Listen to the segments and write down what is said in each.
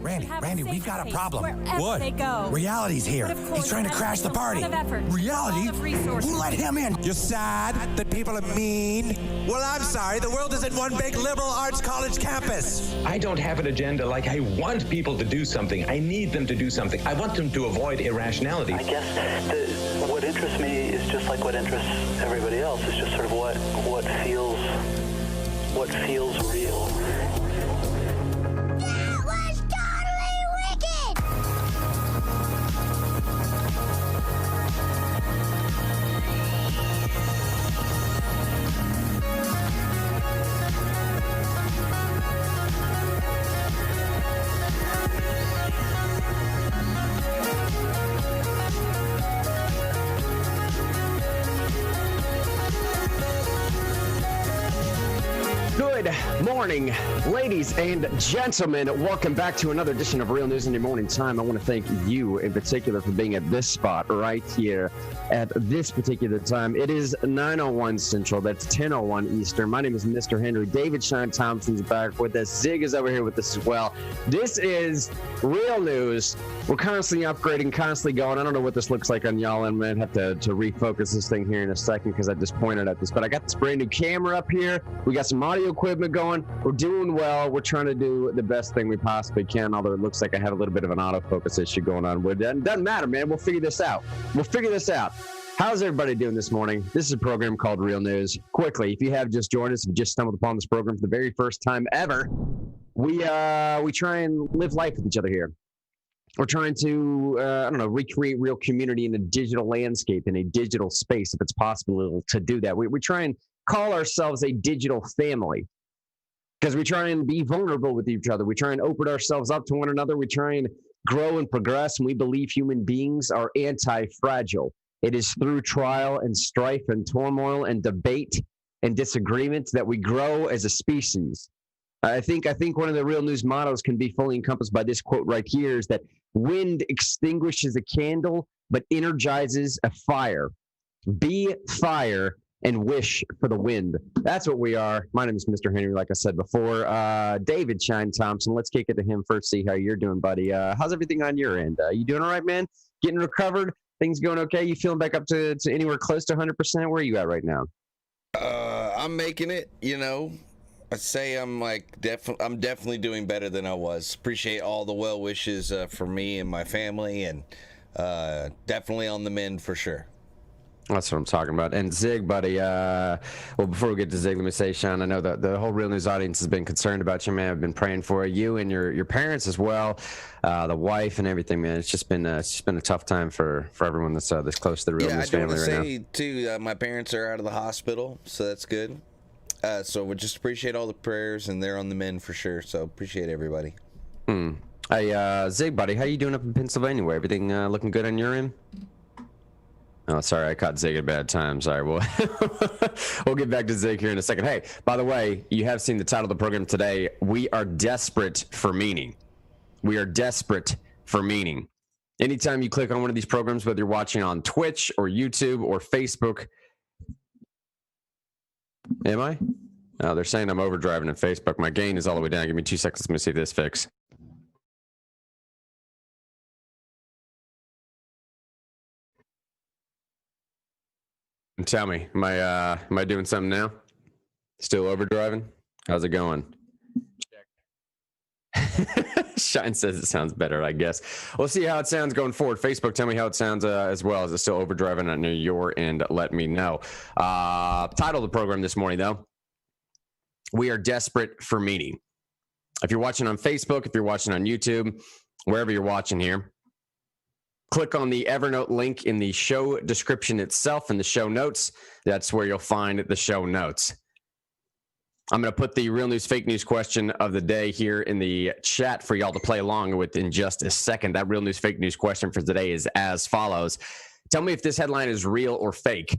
Randy, we've got a problem. What? They go. Reality's here. He's trying to crash the party. Reality? Who let him in? You're sad that people are mean? Well, I'm sorry. The world isn't one big liberal arts college campus. I don't have an agenda like I want people to do something. I need them to do something. I want them to avoid irrationality. I guess what interests me is just like what interests everybody else. It's just sort of what feels real. That was totally wicked! Good morning, ladies and gentlemen. Welcome back to another edition of Real News in Your Morning Time. I want to thank you in particular for being at this spot right here at this particular time. It is 9:01 Central. That's 10:01 Eastern. My name is Mr. Henry. David Shine Thompson's back with us. Zig is over here with us as well. This is Real News. We're constantly upgrading, constantly going. I don't know what this looks like on y'all. I'm going to have to refocus this thing here in a second because I just pointed at this. But I got this brand new camera up here. We got some audio equipment going. We're doing well. We're trying to do the best thing we possibly can, although it looks like I have a little bit of an autofocus issue going on. But it doesn't matter, man. We'll figure this out. How's everybody doing this morning? This is a program called Real News. Quickly, if you have just joined us, if you just stumbled upon this program for the very first time ever, we try and live life with each other here. We're trying to, recreate real community in a digital landscape, in a digital space, if it's possible to do that. We try and call ourselves a digital family because we try and be vulnerable with each other. We try and open ourselves up to one another. We try and grow and progress, and we believe human beings are anti-fragile. It is through trial and strife and turmoil and debate and disagreement that we grow as a species. I think one of the Real News mottos can be fully encompassed by this quote right here is that wind extinguishes a candle but energizes a fire. Be fire and wish for the wind. That's what we are. My name is Mr. Henry, like I said before. David Shine Thompson, let's kick it to him first, see how you're doing, buddy. How's everything on your end? You doing all right, man? Getting recovered? Things going okay? You feeling back up to anywhere close to 100%? Where are you at right now? I'm making it, I'd say I'm definitely doing better than I was. Appreciate all the well wishes for me and my family, and definitely on the mend for sure. That's what I'm talking about. And Zig, buddy, well, before we get to Zig, let me say, Sean, I know that the whole Real News audience has been concerned about you, man. I've been praying for you and your parents as well, the wife and everything, man. It's just been a tough time for everyone that's this close to the Real News family right now. Yeah, I do want to say, too, my parents are out of the hospital, so that's good. So we just appreciate all the prayers, and they're on the mend for sure. So appreciate everybody. Hey, Zig, buddy, how you doing up in Pennsylvania? Everything looking good on your end? Oh, sorry, I caught Zig at a bad time. Sorry, we'll get back to Zig here in a second. Hey, by the way, you have seen the title of the program today. We are desperate for meaning. We are desperate for meaning. Anytime you click on one of these programs, whether you're watching on Twitch or YouTube or Facebook, am I? Oh, they're saying I'm overdriving in Facebook. My gain is all the way down. Give me 2 seconds. Let me see this fix. Tell me, am I doing something now? Still overdriving? How's it going? Check. Shine says it sounds better, I guess. We'll see how it sounds going forward. Facebook, tell me how it sounds as well. Is it still overdriving on your end? Let me know. Title of the program this morning, though, we are desperate for meaning. If you're watching on Facebook, if you're watching on YouTube, wherever you're watching here, click on the Evernote link in the show description itself in the show notes. That's where you'll find the show notes. I'm going to put the Real News, Fake News question of the day here in the chat for y'all to play along with in just a second. That Real News, Fake News question for today is as follows. Tell me if this headline is real or fake.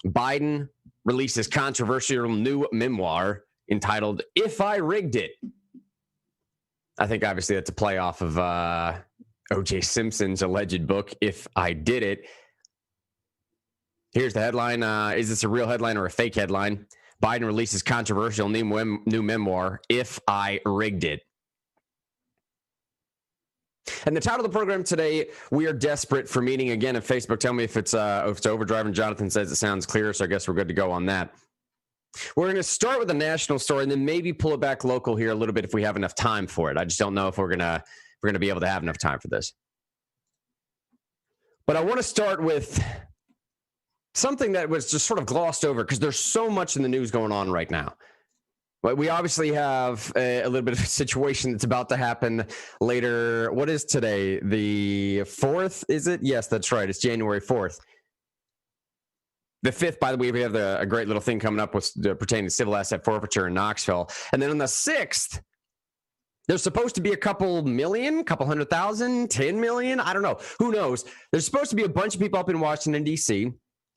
Biden releases controversial new memoir entitled If I Rigged It. I think obviously that's a play off of O.J. Simpson's alleged book, If I Did It. Here's the headline. Is this a real headline or a fake headline? Biden releases controversial new memoir, If I Rigged It. And the title of the program today, we are desperate for meeting again. If Facebook, tell me if it's overdrive, and Jonathan says it sounds clear, so I guess we're good to go on that. We're going to start with a national story and then maybe pull it back local here a little bit if we have enough time for it. I just don't know if we're gonna be able to have enough time for this. But I want to start with something that was just sort of glossed over because there's so much in the news going on right now. But we obviously have a little bit of a situation that's about to happen later. What is today? The 4th, is it? Yes, that's right. It's January 4th. The 5th, by the way, we have a great little thing coming up with pertaining to civil asset forfeiture in Knoxville. And then on the 6th, there's supposed to be a couple million, couple 100,000, 10 million. I don't know. Who knows? There's supposed to be a bunch of people up in Washington, D.C.,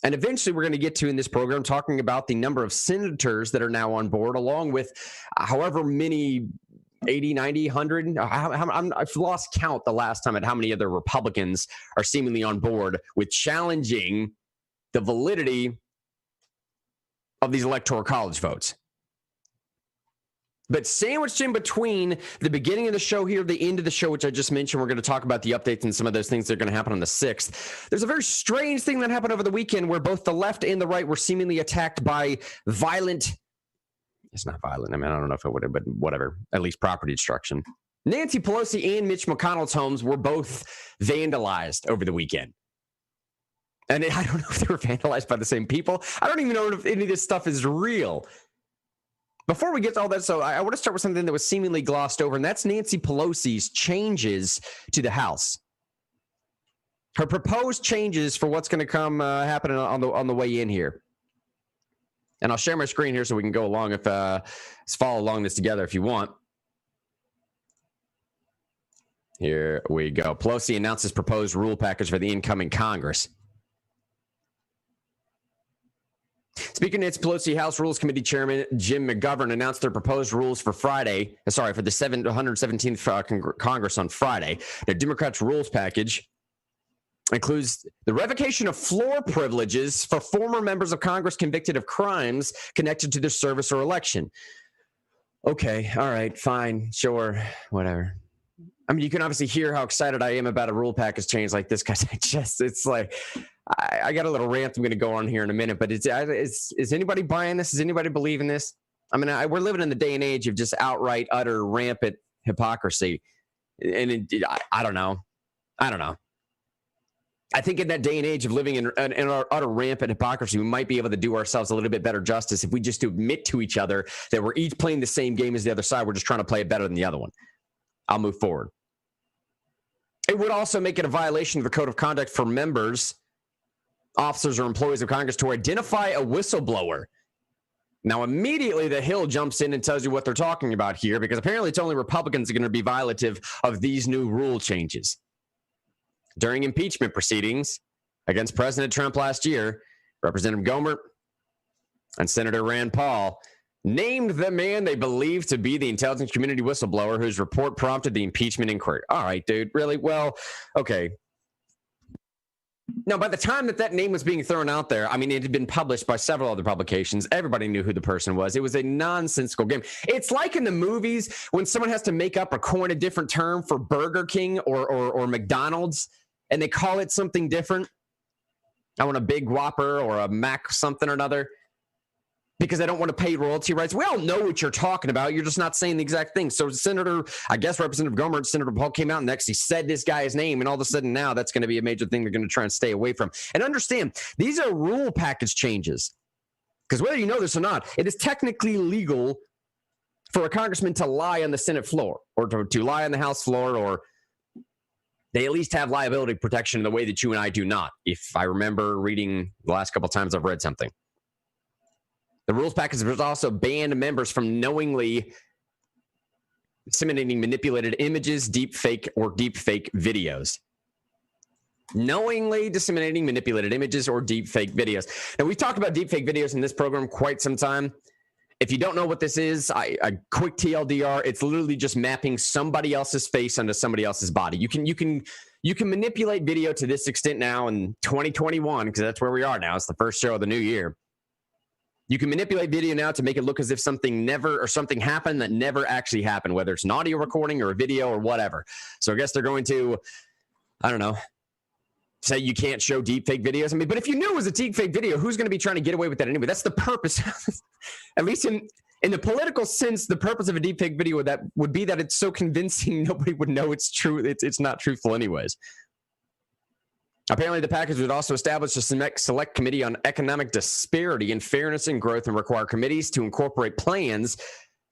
and eventually we're going to get to in this program talking about the number of senators that are now on board, along with however many 80, 90, 100. I've lost count the last time at how many other Republicans are seemingly on board with challenging the validity of these electoral college votes. But sandwiched in between the beginning of the show here, the end of the show, which I just mentioned, we're going to talk about the updates and some of those things that are going to happen on the 6th. There's a very strange thing that happened over the weekend where both the left and the right were seemingly attacked by violent. It's not violent. I mean, I don't know if it would have, but whatever, at least property destruction. Nancy Pelosi and Mitch McConnell's homes were both vandalized over the weekend. And I don't know if they were vandalized by the same people. I don't even know if any of this stuff is real. Before we get to all that, so I want to start with something that was seemingly glossed over, and that's Nancy Pelosi's changes to the House. Her proposed changes for what's going to come happen on the way in here. And I'll share my screen here so we can go along let's follow along this together if you want. Here we go. Pelosi announces proposed rule package for the incoming Congress. Speaker Nancy Pelosi, House Rules Committee Chairman Jim McGovern announced their proposed rules for the 117th Congress on Friday. The Democrats' rules package includes the revocation of floor privileges for former members of Congress convicted of crimes connected to their service or election. Okay, all right, fine, sure, whatever. I mean, you can obviously hear how excited I am about a rule package change like this, because it's like, I got a little rant I'm going to go on here in a minute, but is anybody buying this? Is anybody believing this? I mean, we're living in the day and age of just outright, utter, rampant hypocrisy. And I don't know. I think in that day and age of living in our utter rampant hypocrisy, we might be able to do ourselves a little bit better justice if we just admit to each other that we're each playing the same game as the other side. We're just trying to play it better than the other one. I'll move forward. It would also make it a violation of the code of conduct for members, officers, or employees of Congress to identify a whistleblower. Now, immediately the Hill jumps in and tells you what they're talking about here, because apparently it's only Republicans that are going to be violative of these new rule changes. During impeachment proceedings against President Trump last year, Representative Gohmert and Senator Rand Paul named the man they believe to be the intelligence community whistleblower whose report prompted the impeachment inquiry. All right, dude, really? Well, okay. Now, by the time that name was being thrown out there, I mean, it had been published by several other publications. Everybody knew who the person was. It was a nonsensical game. It's like in the movies when someone has to make up or coin a different term for Burger King or McDonald's, and they call it something different. I want a Big Whopper or a Mac something or another, because they don't want to pay royalty rights. We all know what you're talking about. You're just not saying the exact thing. So Representative Gohmert, Senator Paul came out next. He said this guy's name, and all of a sudden now that's going to be a major thing they're going to try and stay away from. And understand, these are rule package changes, because whether you know this or not, it is technically legal for a congressman to lie on the Senate floor, or to lie on the House floor, or they at least have liability protection in the way that you and I do not, if I remember reading the last couple of times I've read something. The rules package has also banned members from knowingly disseminating manipulated images, deepfake videos. Knowingly disseminating manipulated images or deepfake videos. Now, we've talked about deepfake videos in this program quite some time. If you don't know what this is, a quick TLDR, it's literally just mapping somebody else's face onto somebody else's body. You can manipulate video to this extent now in 2021, because that's where we are now. It's the first show of the new year. You can manipulate video now to make it look as if something happened that never actually happened, whether it's an audio recording or a video or whatever. So I guess they're going to, I don't know, say you can't show deepfake videos. I mean, but if you knew it was a deepfake video, who's going to be trying to get away with that anyway? That's the purpose. At least in the political sense, the purpose of a deepfake video would be that it's so convincing nobody would know it's true. It's not truthful anyways. Apparently, the package would also establish a select committee on economic disparity and fairness and growth, and require committees to incorporate plans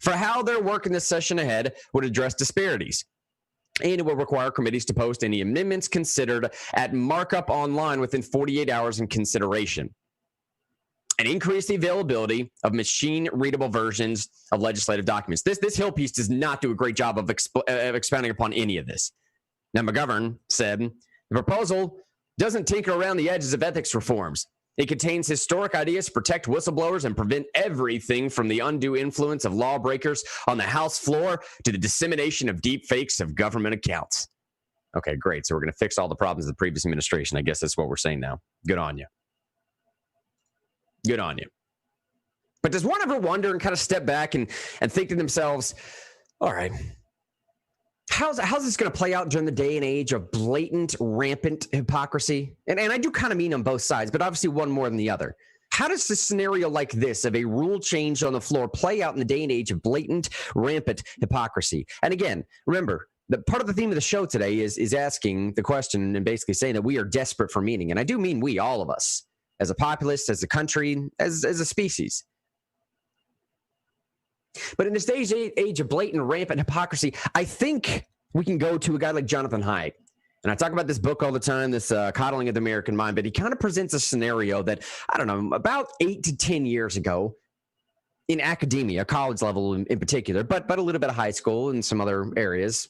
for how their work in the session ahead would address disparities. And it will require committees to post any amendments considered at markup online within 48 hours in consideration. And increase the availability of machine-readable versions of legislative documents. This Hill piece does not do a great job of expounding upon any of this. Now, McGovern said, the proposal doesn't tinker around the edges of ethics reforms. It contains historic ideas to protect whistleblowers and prevent everything from the undue influence of lawbreakers on the House floor to the dissemination of deep fakes of government accounts. Okay, great. So we're going to fix all the problems of the previous administration. I guess that's what we're saying now. Good on you. Good on you. But does one ever wonder and kind of step back and think to themselves, all right, how's this going to play out during the day and age of blatant, rampant hypocrisy? And I do kind of mean on both sides, but obviously one more than the other. How does a scenario like this of a rule change on the floor play out in the day and age of blatant, rampant hypocrisy? And again, remember, the part of the theme of the show today is asking the question and basically saying that we are desperate for meaning. And I do mean we, all of us, as a populace, as a country, as a species. But in this day's age of blatant, rampant hypocrisy, I think we can go to a guy like Jonathan Haidt. And I talk about this book all the time, this Coddling of the American Mind, but he kind of presents a scenario that, I don't know, about 8 to 10 years ago in academia, college level in particular, but a little bit of high school and some other areas.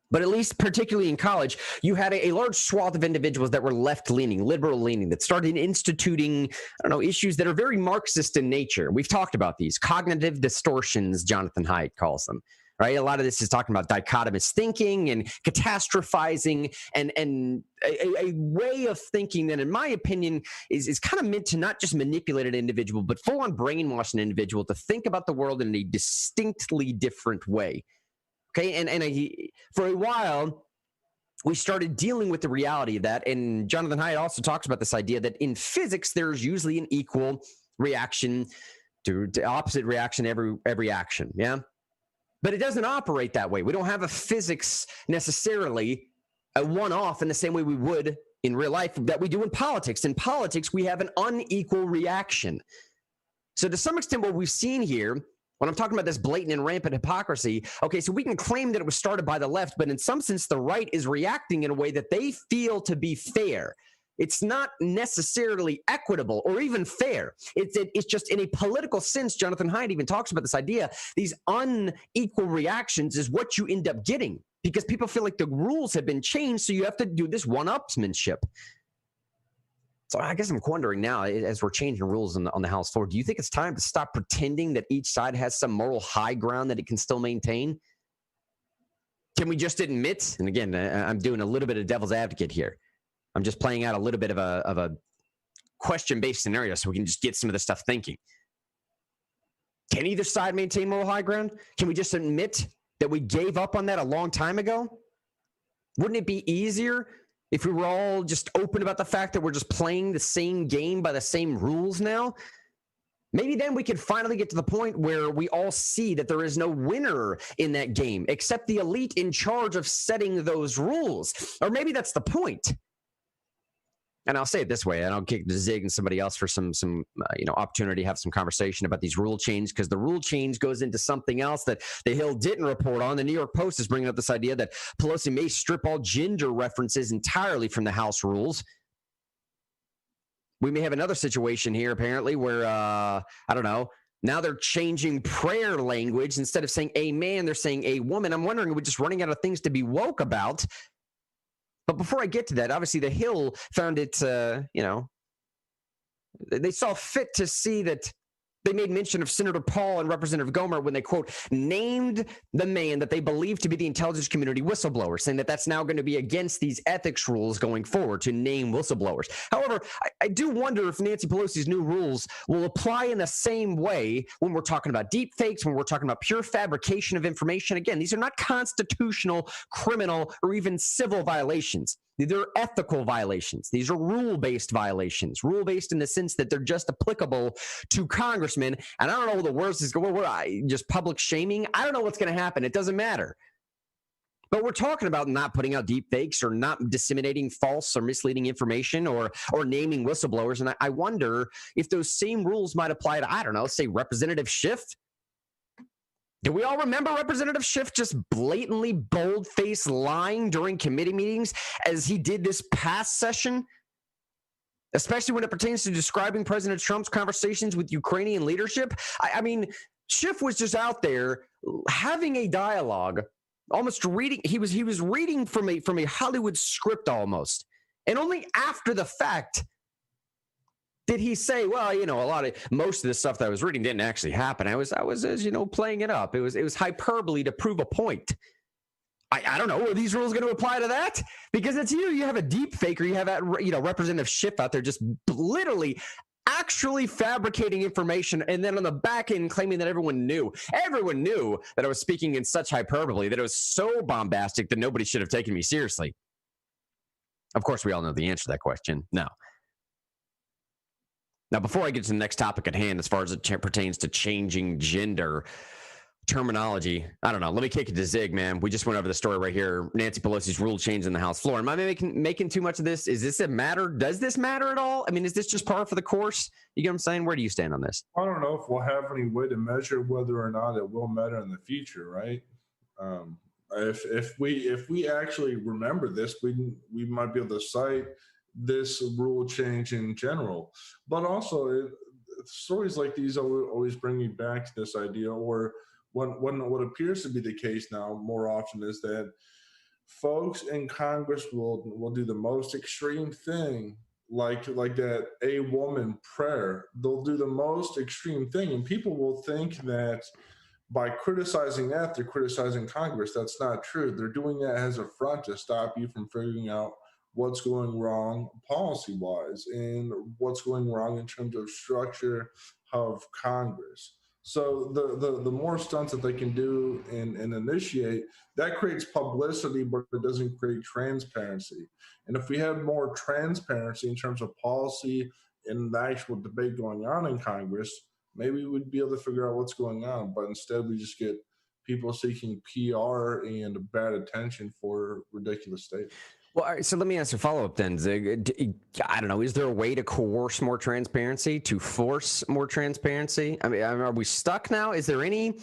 But at least particularly in college, you had a large swath of individuals that were left-leaning, liberal-leaning, that started instituting, I don't know, issues that are very Marxist in nature. We've talked about these. Cognitive distortions, Jonathan Haidt calls them, right? A lot of this is talking about dichotomous thinking and catastrophizing and a way of thinking that, in my opinion, is kind of meant to not just manipulate an individual, but full-on brainwash an individual to think about the world in a distinctly different way. Okay, and for a while, we started dealing with the reality of that. And Jonathan Haidt also talks about this idea that in physics, there's usually an equal reaction to opposite reaction every action. Yeah, but it doesn't operate that way. We don't have a physics necessarily a one-off in the same way we would in real life that we do in politics. In politics, we have an unequal reaction. So to some extent, what we've seen here, when I'm talking about this blatant and rampant hypocrisy, okay, so we can claim that it was started by the left, but in some sense, the right is reacting in a way that they feel to be fair. It's not necessarily equitable or even fair. It's just in a political sense, Jonathan Haidt even talks about this idea, these unequal reactions is what you end up getting because people feel like the rules have been changed, so you have to do this one-upsmanship. So I guess I'm wondering now, as we're changing rules on the House floor, do you think it's time to stop pretending that each side has some moral high ground that it can still maintain? Can we just admit, and again, I'm doing a little bit of devil's advocate here. I'm just playing out a little bit of a question-based scenario so we can just get some of this stuff thinking. Can either side maintain moral high ground? Can we just admit that we gave up on that a long time ago? Wouldn't it be easier if we were all just open about the fact that we're just playing the same game by the same rules now? Maybe then we could finally get to the point where we all see that there is no winner in that game except the elite in charge of setting those rules. Or maybe that's the point. And I'll say it this way, and I'll kick the zig and somebody else for some opportunity to have some conversation about these rule changes, because the rule change goes into something else that the Hill didn't report on. The New York Post is bringing up this idea that Pelosi may strip all gender references entirely from the House rules. We may have another situation here, apparently, where, I don't know, now they're changing prayer language. Instead of saying a man, they're saying a woman. I'm wondering, are we just running out of things to be woke about? But before I get to that, obviously the Hill found it, they saw fit to see that They made mention of Senator Paul and Representative Gomer when they, quote, named the man that they believe to be the intelligence community whistleblower, saying that that's now going to be against these ethics rules going forward to name whistleblowers. However, I do wonder if Nancy Pelosi's new rules will apply in the same way when we're talking about deep fakes, when we're talking about pure fabrication of information. Again, these are not constitutional, criminal, or even civil violations. These are ethical violations. These are rule-based violations. Rule-based in the sense that they're just applicable to congressmen. And I don't know what the worst is going. Just public shaming. I don't know what's going to happen. It doesn't matter. But we're talking about not putting out deep fakes or not disseminating false or misleading information or naming whistleblowers. And I wonder if those same rules might apply to, I don't know, say Representative Schiff. Do we all remember Representative Schiff just blatantly bold-faced lying during committee meetings as he did this past session? Especially when it pertains to describing President Trump's conversations with Ukrainian leadership. I mean, Schiff was just out there having a dialogue, almost reading. He was reading from a Hollywood script almost. And only after the fact did he say, well, most of the stuff that I was reading didn't actually happen. I was playing it up. It was hyperbole to prove a point. I don't know. Are these rules going to apply to that? Because it's you have a deep fake, or you have Representative Schiff out there just literally actually fabricating information, and then on the back end claiming that everyone knew that I was speaking in such hyperbole, that it was so bombastic that nobody should have taken me seriously. Of course, we all know the answer to that question. No. Now, before I get to the next topic at hand, as far as it pertains to changing gender terminology, I don't know. Let me kick it to Zig, man. We just went over the story right here. Nancy Pelosi's rule change in the House floor. Am I making too much of this? Is this a matter? Does this matter at all? I mean, is this just par for the course? You get what I'm saying? Where do you stand on this? I don't know if we'll have any way to measure whether or not it will matter in the future, right? If we actually remember this, we might be able to cite this rule change in general. But also, stories like these always bring me back to this idea, or what appears to be the case now more often, is that folks in Congress will do the most extreme thing, like that a woman prayer. They'll do the most extreme thing, and people will think that by criticizing that, they're criticizing Congress. That's not true. They're doing that as a front to stop you from figuring out what's going wrong policy-wise and what's going wrong in terms of structure of Congress. So the more stunts that they can do and initiate, that creates publicity, but it doesn't create transparency. And if we had more transparency in terms of policy and the actual debate going on in Congress, maybe we'd be able to figure out what's going on. But instead, we just get people seeking PR and bad attention for ridiculous statements. Well, all right, so let me ask a follow-up then, Zig. I don't know. Is there a way to coerce more transparency, to force more transparency? I mean, are we stuck now? Is there any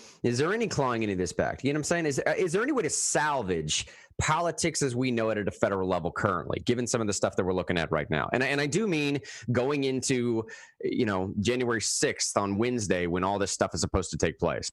clawing any of this back? You know what I'm saying? Is there any way to salvage politics as we know it at a federal level currently, given some of the stuff that we're looking at right now? And I do mean going into, January 6th on Wednesday, when all this stuff is supposed to take place.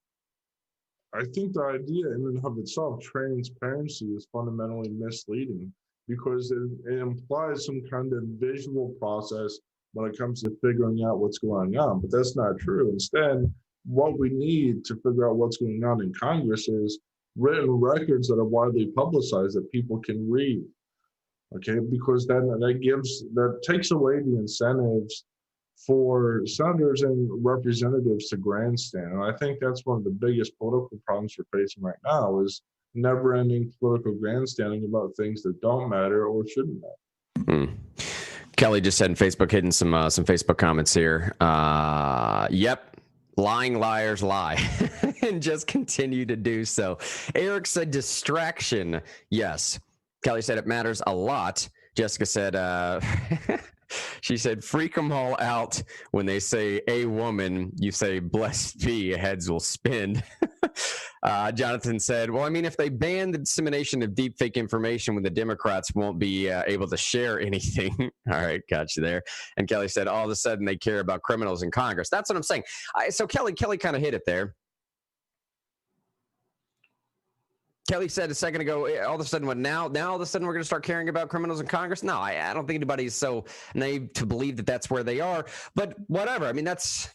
I think the idea in and of itself, transparency, is fundamentally misleading, because it implies some kind of visual process when it comes to figuring out what's going on. But that's not true. Instead, what we need to figure out what's going on in Congress is written records that are widely publicized that people can read. Okay, because that takes away the incentives for senators and representatives to grandstand. And I think that's one of the biggest political problems we're facing right now, is never-ending political grandstanding about things that don't matter or shouldn't matter. Kelly just said in Facebook, hitting some Facebook comments here. Yep, lying liars lie, and just continue to do so. Eric said distraction. Yes. Kelly said it matters a lot. Jessica said, she said, freak them all out. When they say a woman, you say blessed be, heads will spin. Jonathan said, well, I mean, if they ban the dissemination of deepfake information, when the Democrats won't be able to share anything. All right, got you there. And Kelly said, all of a sudden they care about criminals in Congress. That's what I'm saying. So Kelly kind of hit it there. Kelly said a second ago, all of a sudden, now all of a sudden we're going to start caring about criminals in Congress? No, I don't think anybody's so naive to believe that that's where they are. But whatever. I mean, that's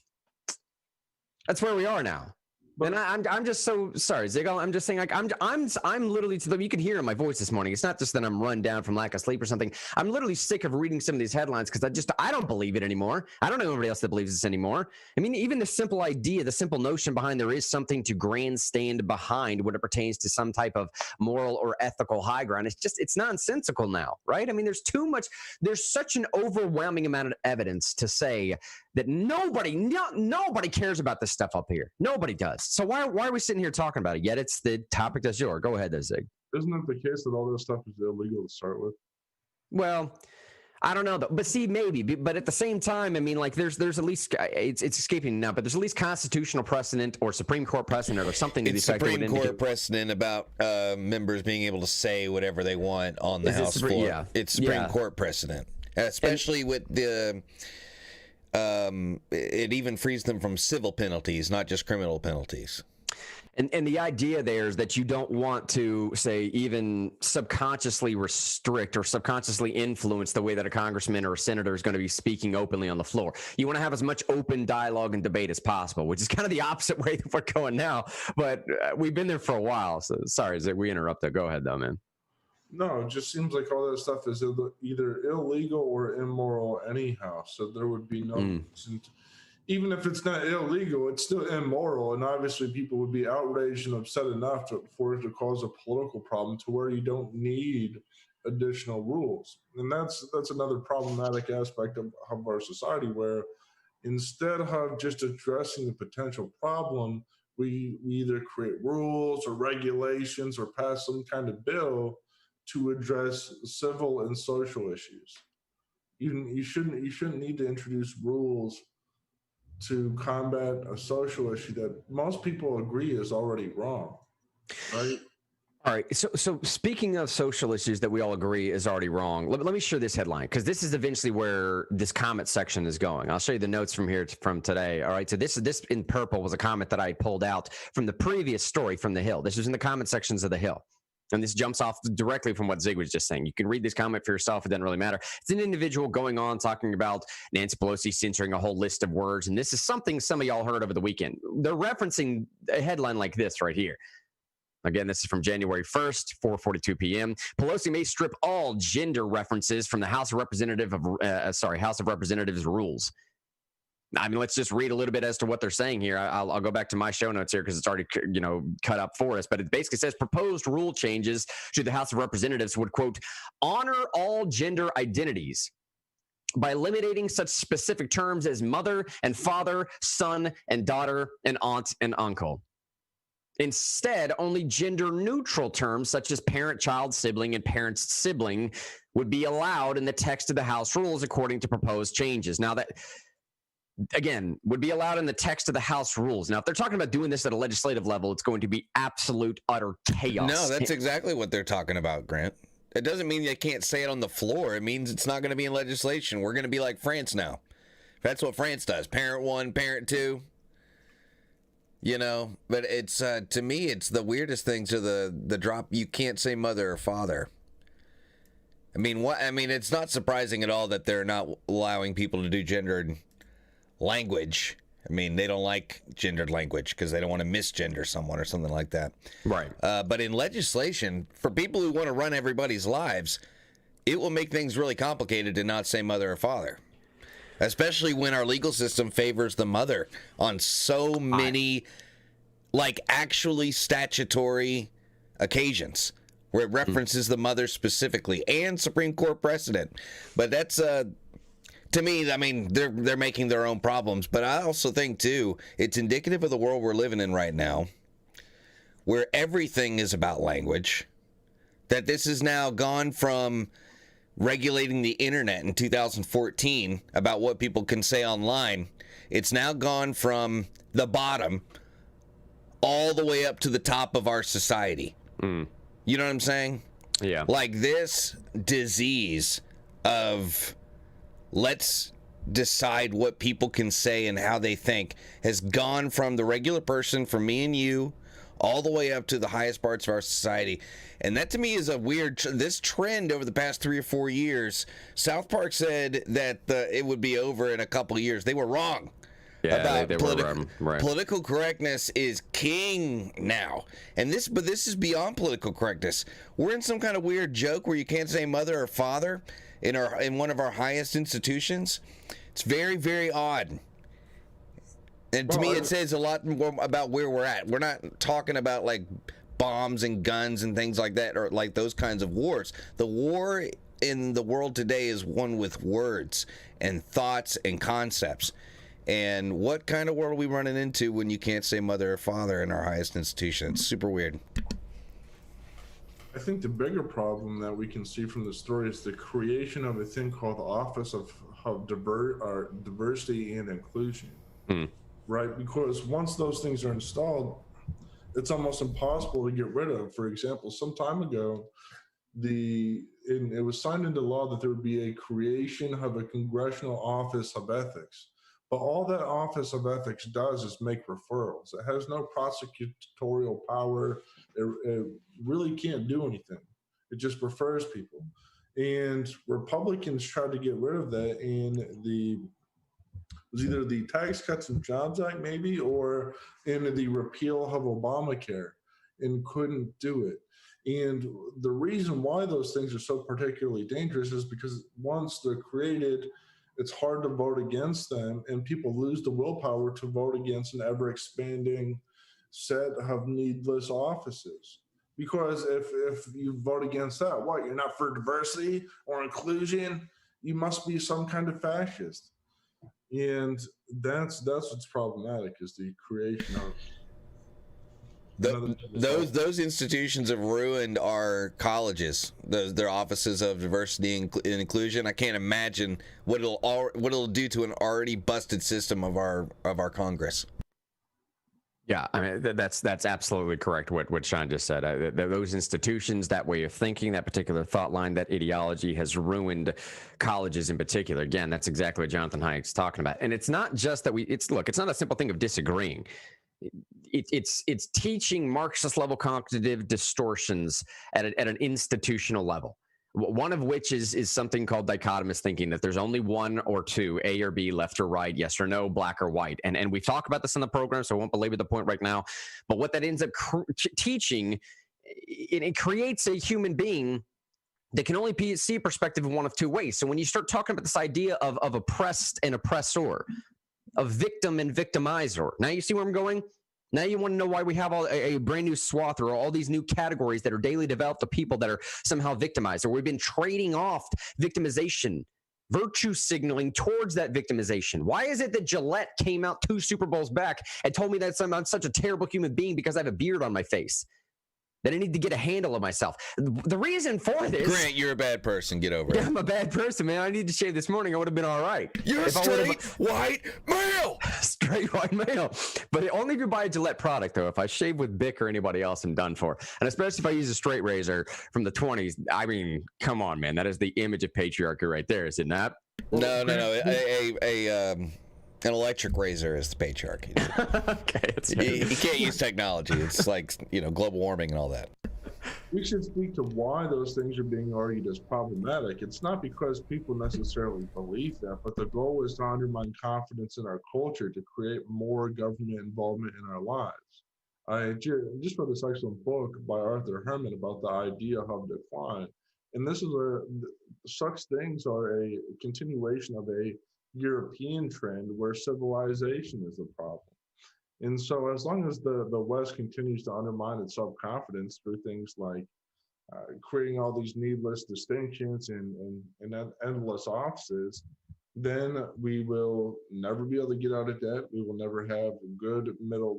That's where we are now. But- And I'm just so sorry, Ziggle. I'm just saying, like, I'm literally to the. You can hear in my voice this morning. It's not just that I'm run down from lack of sleep or something. I'm literally sick of reading some of these headlines because I don't believe it anymore. I don't know anybody else that believes this anymore. I mean, even the simple idea, the simple notion behind there is something to grandstand behind when it pertains to some type of moral or ethical high ground. It's nonsensical now, right? I mean, there's such an overwhelming amount of evidence to say that nobody cares about this stuff up here. Nobody does. So why are we sitting here talking about it? Yet it's the topic du jour. Go ahead, Zig. Isn't it the case that all this stuff is illegal to start with? Well, I don't know, though. But see, maybe. But at the same time, I mean, like, there's at least it's escaping now. But there's at least constitutional precedent or Supreme Court precedent or something to the It's effect that would Supreme Court indicate- precedent about members being able to say whatever they want on the Is it House Supreme- floor. yeah. It's Supreme Yeah. Court precedent, especially with the. It even frees them from civil penalties, not just criminal penalties. And the idea there is that you don't want to, say, even subconsciously restrict or subconsciously influence the way that a congressman or a senator is going to be speaking openly on the floor. You want to have as much open dialogue and debate as possible, which is kind of the opposite way that we're going now. But we've been there for a while. So sorry, Zig, we interrupted. Go ahead, though, man. No, it just seems like all that stuff is either illegal or immoral anyhow. So there would be no reason to, even if it's not illegal, it's still immoral. And obviously people would be outraged and upset enough for it to cause a political problem to where you don't need additional rules. And that's another problematic aspect of our society, where instead of just addressing the potential problem, we either create rules or regulations or pass some kind of bill to address civil and social issues. You shouldn't need to introduce rules to combat a social issue that most people agree is already wrong, right? All right. So speaking of social issues that we all agree is already wrong, let me share this headline, because this is eventually where this comment section is going. I'll show you the notes from here from today. All right. So this in purple was a comment that I pulled out from the previous story from The Hill. This was in the comment sections of The Hill. And this jumps off directly from what Zig was just saying. You can read this comment for yourself. It doesn't really matter. It's an individual going on talking about Nancy Pelosi censoring a whole list of words. And this is something some of y'all heard over the weekend. They're referencing a headline like this right here. Again, this is from January 1st, 4:42 p.m. Pelosi may strip all gender references from the House of Representatives rules. I mean, let's just read a little bit as to what they're saying here. I'll go back to my show notes here because it's already, cut up for us. But it basically says proposed rule changes to the House of Representatives would, quote, honor all gender identities by eliminating such specific terms as mother and father, son and daughter, and aunt and uncle. Instead, only gender-neutral terms such as parent, child, sibling, and parent's sibling would be allowed in the text of the House rules according to proposed changes. Now that, again, would be allowed in the text of the House rules. Now, if they're talking about doing this at a legislative level, it's going to be absolute, utter chaos. No, that's exactly what they're talking about, Grant. It doesn't mean they can't say it on the floor. It means it's not going to be in legislation. We're going to be like France now. That's what France does. Parent 1, parent 2. But it's to me, it's the weirdest thing to the drop. You can't say mother or father. I mean, it's not surprising at all that they're not allowing people to do gendered language. I mean, they don't like gendered language because they don't want to misgender someone or something like that. Right. But in legislation, for people who want to run everybody's lives, it will make things really complicated to not say mother or father. Especially when our legal system favors the mother on so many, actually statutory occasions where it references the mother specifically and Supreme Court precedent. But that's, to me, I mean, they're making their own problems. But I also think, too, it's indicative of the world we're living in right now, where everything is about language, that this has now gone from regulating the internet in 2014 about what people can say online. It's now gone from the bottom all the way up to the top of our society. You know what I'm saying? Yeah. Like this disease of let's decide what people can say and how they think has gone from the regular person, from me and you, all the way up to the highest parts of our society. And that to me is a weird, this trend over the past 3 or 4 years. South Park said that it would be over in a couple of years. They were wrong. Yeah, they were right. Political correctness is king now, and but this is beyond political correctness. We're in some kind of weird joke where you can't say mother or father in one of our highest institutions. It's very, very odd. And to me, it says a lot more about where we're at. We're not talking about like bombs and guns and things like that, or like those kinds of wars. The war in the world today is one with words and thoughts and concepts. And what kind of world are we running into when you can't say mother or father in our highest institution? It's super weird. I think the bigger problem that we can see from the story is the creation of a thing called the Office of Diversity and Inclusion. Right? Because once those things are installed, it's almost impossible to get rid of. For example, some time ago, it was signed into law that there would be a creation of a congressional office of ethics. But all that office of ethics does is make referrals. It has no prosecutorial power. It really can't do anything. It just refers people. And Republicans tried to get rid of that in it was either the Tax Cuts and Jobs Act, maybe, or in the repeal of Obamacare, and couldn't do it. And the reason why those things are so particularly dangerous is because once they're created, it's hard to vote against them, and people lose the willpower to vote against an ever-expanding set of needless offices. Because if you vote against that, what, you're not for diversity or inclusion? You must be some kind of fascist. And that's what's problematic, is the creation of those institutions have ruined our colleges. Their offices of diversity and inclusion. I can't imagine what it'll do to an already busted system of our Congress. Yeah, I mean, that's absolutely correct what Sean just said. Those institutions, that way of thinking, that particular thought line, that ideology has ruined colleges in particular. Again, that's exactly what Jonathan Haidt's talking about. And it's not just that it's not a simple thing of disagreeing. It's teaching Marxist level cognitive distortions at an institutional level. One of which is something called dichotomous thinking, that there's only one or two, A or B, left or right, yes or no, black or white. And we talk about this in the program, so I won't belabor the point right now. But what that ends up teaching, it creates a human being that can only see a perspective in one of two ways. So when you start talking about this idea of oppressed and oppressor, of victim and victimizer, now you see where I'm going? Now you want to know why we have a brand new swath or all these new categories that are daily developed of people that are somehow victimized, or we've been trading off victimization, virtue signaling towards that victimization. Why is it that Gillette came out 2 Super Bowls back and told me that I'm such a terrible human being because I have a beard on my face, that I need to get a handle of myself? The reason for this... Grant, you're a bad person. Get over it. Yeah, I'm a bad person, man. I need to shave this morning. I would have been all right. You're a straight white male. Straight white male. But only if you buy a Gillette product, though. If I shave with Bic or anybody else, I'm done for. And especially if I use a straight razor from the 20s. I mean, come on, man. That is the image of patriarchy right there, is it not? No. An electric razor is the patriarchy. Okay, you can't use technology. It's like, global warming and all that. We should speak to why those things are being argued as problematic. It's not because people necessarily believe that, but the goal is to undermine confidence in our culture, to create more government involvement in our lives. I just read this excellent book by Arthur Herman about the idea of decline. And this is such things are a continuation of a European trend where civilization is the problem. And so as long as the West continues to undermine its self-confidence through things like creating all these needless distinctions and endless offices, then we will never be able to get out of debt. We will never have a good middle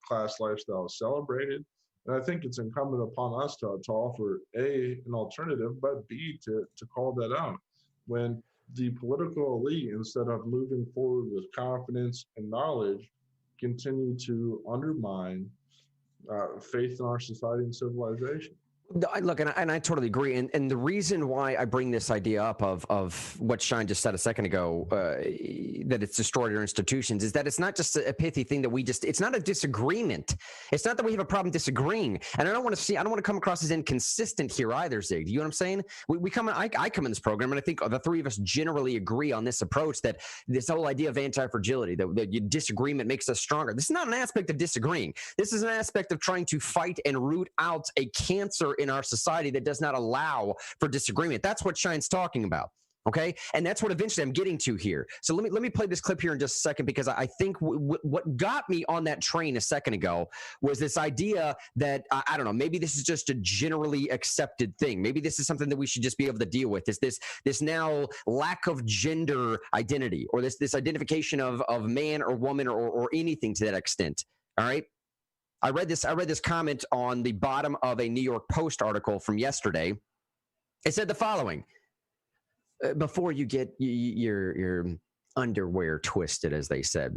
class lifestyle celebrated. And I think it's incumbent upon us to offer an alternative, but B, to call that out. When the political elite, instead of moving forward with confidence and knowledge, continue to undermine faith in our society and civilization. Look, and I totally agree. And the reason why I bring this idea up of what Shine just said a second ago, that it's destroyed our institutions, is that it's not just a pithy thing that it's not a disagreement. It's not that we have a problem disagreeing. And I don't want to come across as inconsistent here either, Zig. Do you know what I'm saying? I come in this program, and I think the three of us generally agree on this approach, that this whole idea of anti-fragility, that your disagreement makes us stronger. This is not an aspect of disagreeing. This is an aspect of trying to fight and root out a cancer in our society that does not allow for disagreement. That's what Shine's talking about. Okay, and that's what eventually I'm getting to here. So let me play this clip here in just a second, because I think what got me on that train a second ago was this idea that I don't know, maybe this is just a generally accepted thing. Maybe this is something that we should just be able to deal with. This now lack of gender identity, or this identification of man or woman or anything to that extent. All right. I read this comment on the bottom of a New York Post article from yesterday. It said the following: before you get your underwear twisted, as they said,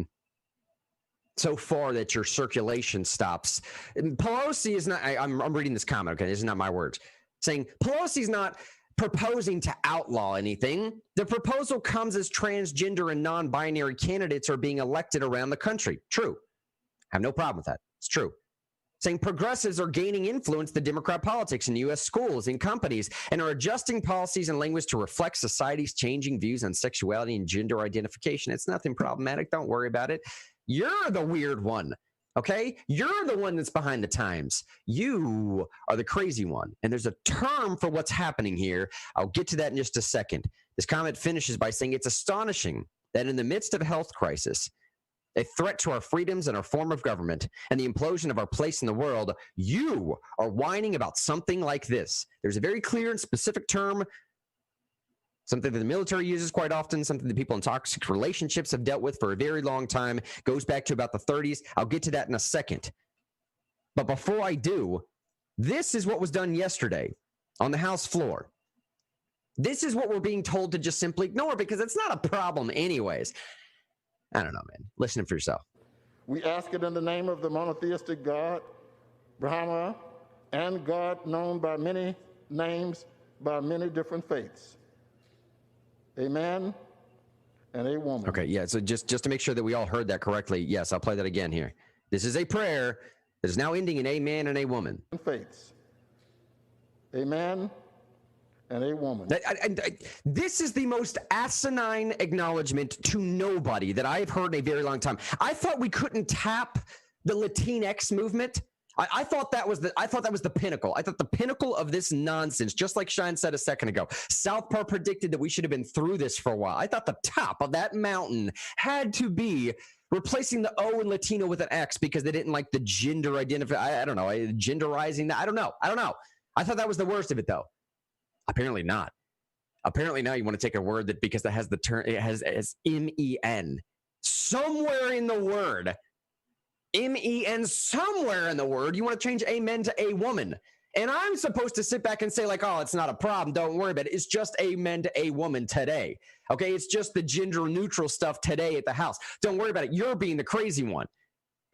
so far that your circulation stops. Pelosi is not. I'm reading this comment. Okay, this is not my words. Saying Pelosi's not proposing to outlaw anything. The proposal comes as transgender and non-binary candidates are being elected around the country. True. I have no problem with that. It's true. Saying progressives are gaining influence in Democrat politics in U.S. schools and companies and are adjusting policies and language to reflect society's changing views on sexuality and gender identification. It's nothing problematic. Don't worry about it. You're the weird one, okay? You're the one that's behind the times. You are the crazy one. And there's a term for what's happening here. I'll get to that in just a second. This comment finishes by saying it's astonishing that in the midst of a health crisis, a threat to our freedoms and our form of government, and the implosion of our place in the world, you are whining about something like this. There's a very clear and specific term, something that the military uses quite often, something that people in toxic relationships have dealt with for a very long time, goes back to about the 30s. I'll get to that in a second. But before I do, this is what was done yesterday on the House floor. This is what we're being told to just simply ignore because it's not a problem anyways. I don't know, man. Listen for yourself. We ask it in the name of the monotheistic God, Brahma, and God known by many names, by many different faiths. A man and a woman. Okay, yeah, so just to make sure that we all heard that correctly, yes, I'll play that again here. This is a prayer that is now ending in a man and a woman. Faiths. A man and a woman. This is the most asinine acknowledgement to nobody that I've heard in a very long time. I thought we couldn't tap the Latinx movement. I thought that was the pinnacle. I thought the pinnacle of this nonsense, just like Shine said a second ago. South Park predicted that we should have been through this for a while. I thought the top of that mountain had to be replacing the O in Latino with an X because they didn't like the gender I don't know, genderizing that. I don't know. I thought that was the worst of it, though. Apparently not. Apparently now you want to take a word that because it has the term, it has M-E-N. Somewhere in the word, M-E-N, somewhere in the word, you want to change amen to a woman. And I'm supposed to sit back and say like, oh, it's not a problem. Don't worry about it. It's just amen to a woman today. Okay, it's just the gender neutral stuff today at the House. Don't worry about it. You're being the crazy one.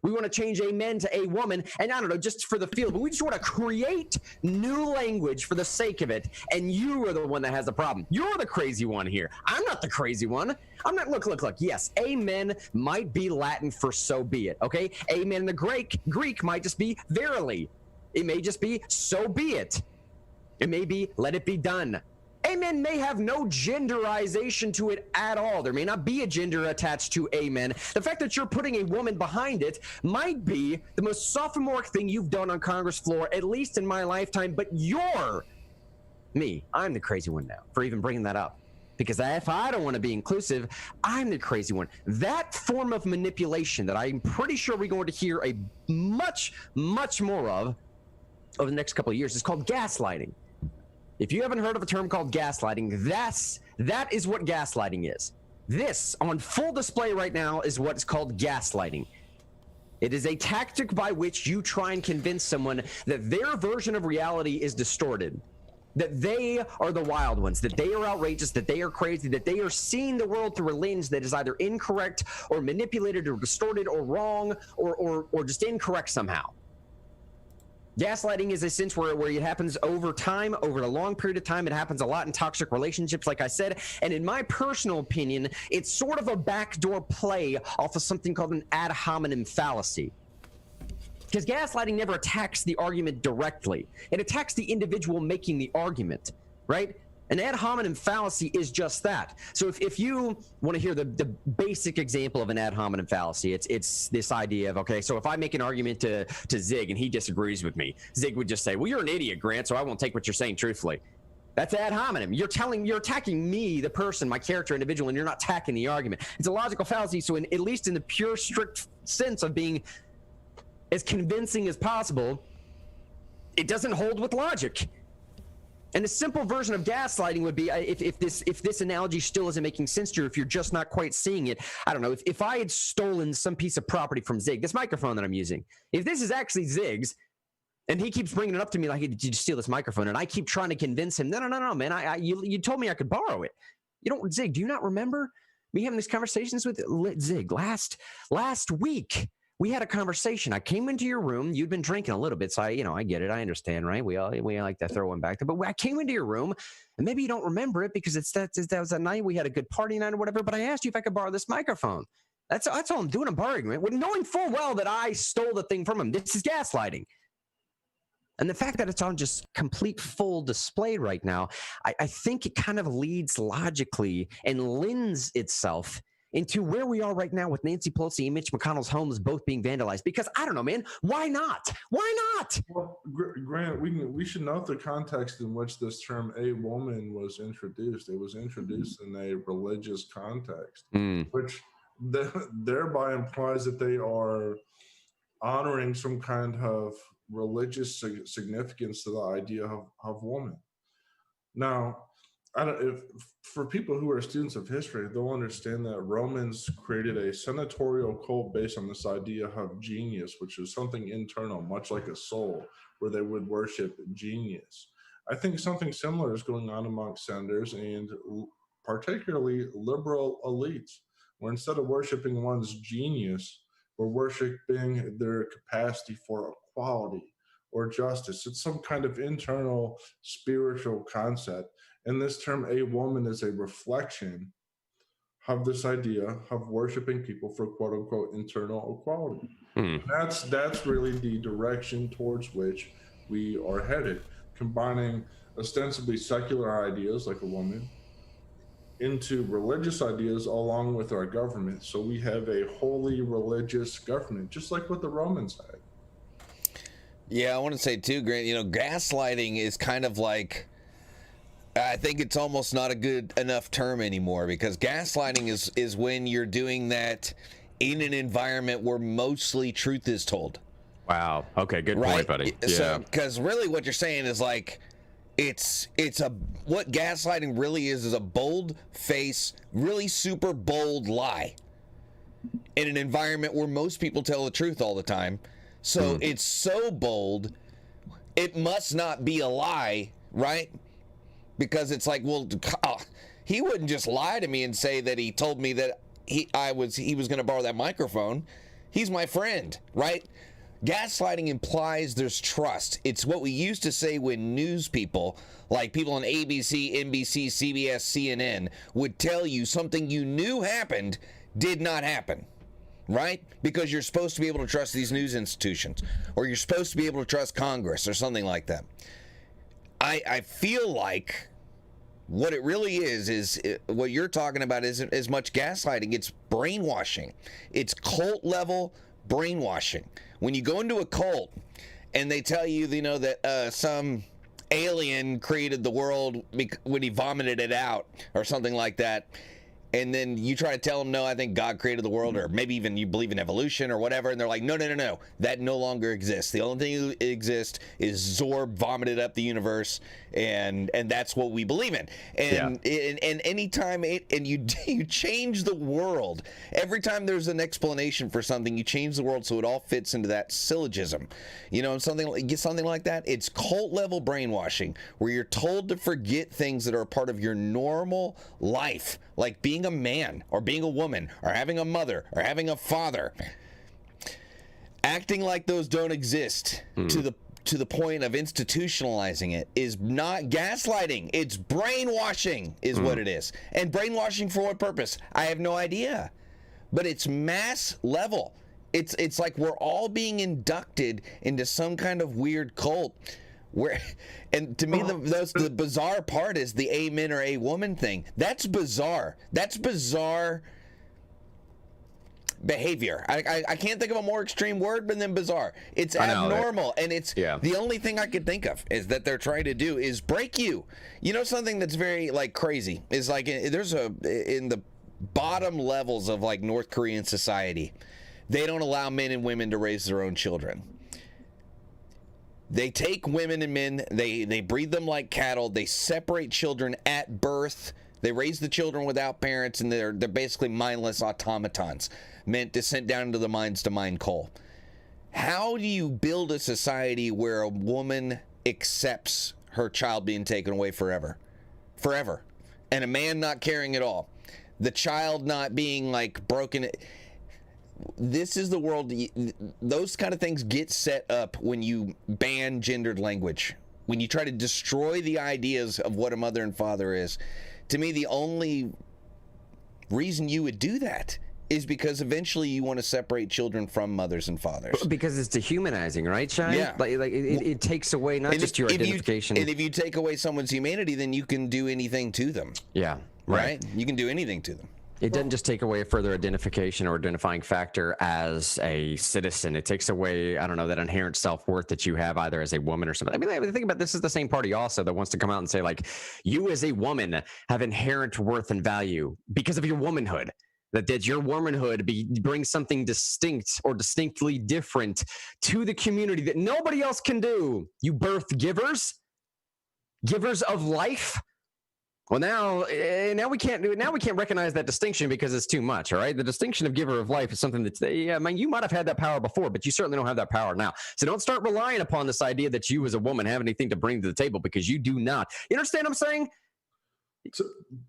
We want to change amen to a woman, and I don't know, just for the field, but we just want to create new language for the sake of it, and you are the one that has the problem. You're the crazy one here. I'm not the crazy one. I'm not, look. Yes, amen might be Latin for so be it, okay? Amen in the Greek might just be verily. It may just be so be it. It may be let it be done. Amen may have no genderization to it at all. There may not be a gender attached to amen. The fact that you're putting a woman behind it might be the most sophomoric thing you've done on Congress floor, at least in my lifetime, but I'm the crazy one now for even bringing that up. Because if I don't want to be inclusive, I'm the crazy one. That form of manipulation that I'm pretty sure we're going to hear a much, much more of over the next couple of years is called gaslighting. If you haven't heard of a term called gaslighting, that is what gaslighting is. This, on full display right now, is what's called gaslighting. It is a tactic by which you try and convince someone that their version of reality is distorted, that they are the wild ones, that they are outrageous, that they are crazy, that they are seeing the world through a lens that is either incorrect or manipulated or distorted or wrong or just incorrect somehow. Gaslighting is a sense where it happens over time, over a long period of time. It happens a lot in toxic relationships, like I said. And in my personal opinion, it's sort of a backdoor play off of something called an ad hominem fallacy. Because gaslighting never attacks the argument directly. It attacks the individual making the argument, right? An ad hominem fallacy is just that. So if you want to hear the basic example of an ad hominem fallacy, it's this idea of, okay, so if I make an argument to Zig and he disagrees with me, Zig would just say, well, you're an idiot, Grant, so I won't take what you're saying truthfully. That's ad hominem. You're attacking me, the person, my character, individual, and you're not attacking the argument. It's a logical fallacy, so at least in the pure, strict sense of being as convincing as possible, it doesn't hold with logic. And a simple version of gaslighting would be, if this analogy still isn't making sense to you, if you're just not quite seeing it, I don't know, if I had stolen some piece of property from Zig, this microphone that I'm using, if this is actually Zig's, and he keeps bringing it up to me like, hey, did you steal this microphone? And I keep trying to convince him, no, man, you told me I could borrow it. Zig, do you not remember me having these conversations with Zig last week? We had a conversation. I came into your room. You'd been drinking a little bit, so I get it. I understand, right? We like to throw one back there. But I came into your room, and maybe you don't remember it because that was that night we had a good party night or whatever. But I asked you if I could borrow this microphone. That's all I'm doing. I'm borrowing it, knowing full well that I stole the thing from him. This is gaslighting. And the fact that it's on just complete full display right now, I think it kind of leads logically and lends itself into where we are right now with Nancy Pelosi and Mitch McConnell's homes both being vandalized. Because I don't know, man, why not? Why not? Well, Grant, we should note the context in which this term "a woman" was introduced. It was introduced in a religious context, which thereby implies that they are honoring some kind of religious significance to the idea of woman. Now, for people who are students of history, they'll understand that Romans created a senatorial cult based on this idea of genius, which is something internal, much like a soul, where they would worship genius. I think something similar is going on amongst senators and particularly liberal elites, where instead of worshiping one's genius, we're worshiping their capacity for equality or justice. It's some kind of internal spiritual concept. And this term "a woman" is a reflection of this idea of worshiping people for quote unquote internal equality. That's really the direction towards which we are headed, combining ostensibly secular ideas like a woman into religious ideas along with our government. So we have a wholly religious government, just like what the Romans had. Yeah, I want to say too, Grant, gaslighting is kind of like, I think it's almost not a good enough term anymore, because gaslighting is when you're doing that in an environment where mostly truth is told. Wow. Okay, good point, buddy. Yeah. So, because really what you're saying is like, what gaslighting really is a bold face, really super bold lie in an environment where most people tell the truth all the time. So it's so bold, it must not be a lie, right? Because it's like, well, he wouldn't just lie to me and say that he told me that he was going to borrow that microphone. He's my friend, right? Gaslighting implies there's trust. It's what we used to say when news people, like people on ABC, NBC, CBS, CNN, would tell you something you knew happened did not happen, right? Because you're supposed to be able to trust these news institutions, or you're supposed to be able to trust Congress or something like that. I feel like what it really is what you're talking about isn't as much gaslighting. It's brainwashing. It's cult level brainwashing. When you go into a cult and they tell you, that some alien created the world when he vomited it out or something like that, and then you try to tell them, no, I think God created the world, or maybe even you believe in evolution or whatever, and they're like, no, that no longer exists. The only thing that exists is Zorb vomited up the universe, and that's what we believe in. And anytime you change the world, every time there's an explanation for something, you change the world so it all fits into that syllogism. Something like that. It's cult level brainwashing, where you're told to forget things that are a part of your normal life, like being a man or being a woman or having a mother or having a father, acting like those don't exist to the point of institutionalizing it is not gaslighting. It's brainwashing is what it is. And brainwashing for what purpose? I have no idea. But it's mass level. It's like we're all being inducted into some kind of weird cult. And to me, the bizarre part is the a men or a woman thing. That's bizarre. That's bizarre behavior. I can't think of a more extreme word than bizarre. It's abnormal, and it's the only thing I could think of is that they're trying to do is break you. You know, something that's very like crazy is like in the bottom levels of like North Korean society, they don't allow men and women to raise their own children. They take women and men, they breed them like cattle, they separate children at birth, they raise the children without parents, and they're basically mindless automatons meant to send down into the mines to mine coal. How do you build a society where a woman accepts her child being taken away forever, and a man not caring at all, the child not being like broken? This is the world. Those kind of things get set up when you ban gendered language, when you try to destroy the ideas of what a mother and father is. To me, the only reason you would do that is because eventually you want to separate children from mothers and fathers. Because it's dehumanizing, right, Shai? Yeah. Like it takes away not just your identification. And if you take away someone's humanity, then you can do anything to them. Yeah. Right? You can do anything to them. It doesn't just take away a further identification or identifying factor as a citizen. It takes away, I don't know, that inherent self-worth that you have either as a woman or something. I mean, think about this is the same party also that wants to come out and say, like, you as a woman have inherent worth and value because of your womanhood. That your womanhood brings something distinct or distinctly different to the community that nobody else can do. You birth givers of life. Well, now we can't do it. Now we can't recognize that distinction because it's too much. All right, the distinction of giver of life is something that you might have had that power before, but you certainly don't have that power now. So don't start relying upon this idea that you as a woman have anything to bring to the table, because you do not. You understand what I'm saying?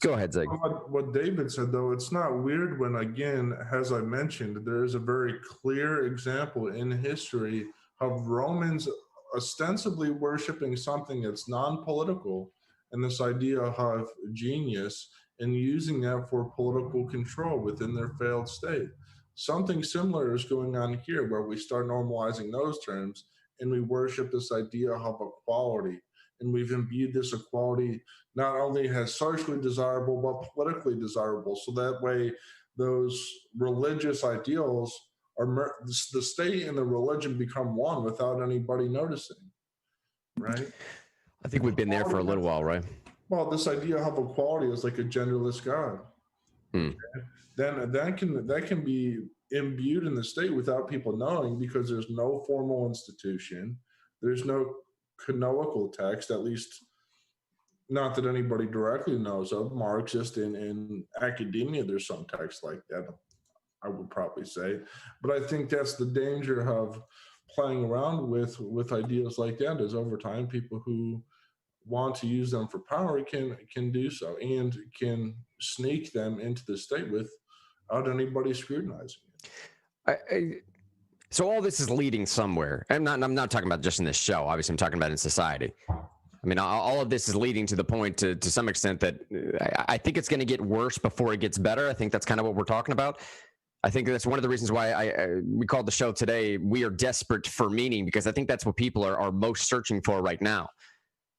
Go ahead, Zig. What David said, though, it's not weird when, again, as I mentioned, there is a very clear example in history of Romans ostensibly worshiping something that's non-political, and this idea of genius, and using that for political control within their failed state. Something similar is going on here, where we start normalizing those terms and we worship this idea of equality. And we've imbued this equality not only as socially desirable, but politically desirable. So that way, those religious ideals the state and the religion become one without anybody noticing, right? I think we've been there for a little while, right? Well, this idea of equality is like a genderless God. Then that can be imbued in the state without people knowing, because there's no formal institution, there's no canonical text, at least not that anybody directly knows of. Marxist in academia, there's some text like that, I would probably say. But I think that's the danger of playing around with ideas like that, is over time people who want to use them for power can do so, and can sneak them into the state without anybody scrutinizing it. So all this is leading somewhere. I'm not talking about just in this show. Obviously, I'm talking about in society. I mean, all of this is leading to the point, to some extent, that I think it's going to get worse before it gets better. I think that's kind of what we're talking about. I think that's one of the reasons why we called the show today, We Are Desperate for Meaning, because I think that's what people are most searching for right now.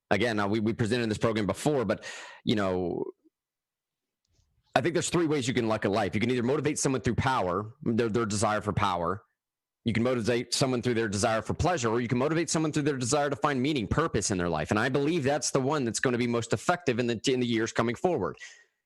Again, we presented this program before, but, I think there's three ways you can look at life. You can either motivate someone through power, their desire for power. You can motivate someone through their desire for pleasure, or you can motivate someone through their desire to find meaning, purpose in their life. And I believe that's the one that's going to be most effective in the years coming forward.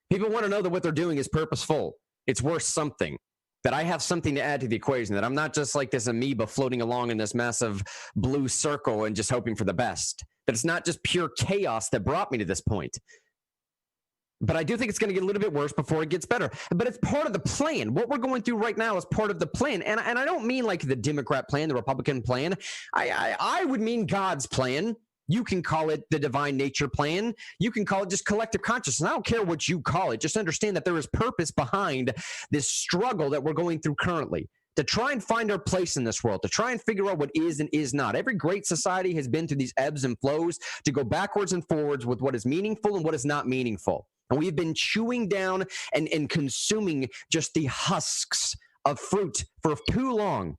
People want to know that what they're doing is purposeful. It's worth something, that I have something to add to the equation, that I'm not just like this amoeba floating along in this massive blue circle and just hoping for the best. That it's not just pure chaos that brought me to this point. But I do think it's going to get a little bit worse before it gets better. But it's part of the plan. What we're going through right now is part of the plan. And I don't mean like the Democrat plan, the Republican plan. I would mean God's plan. You can call it the divine nature plan. You can call it just collective consciousness. I don't care what you call it. Just understand that there is purpose behind this struggle that we're going through currently. to try and find our place in this world, to try and figure out what is and is not. Every great society has been through these ebbs and flows to go backwards and forwards with what is meaningful and what is not meaningful. And we've been chewing down and consuming just the husks of fruit for too long.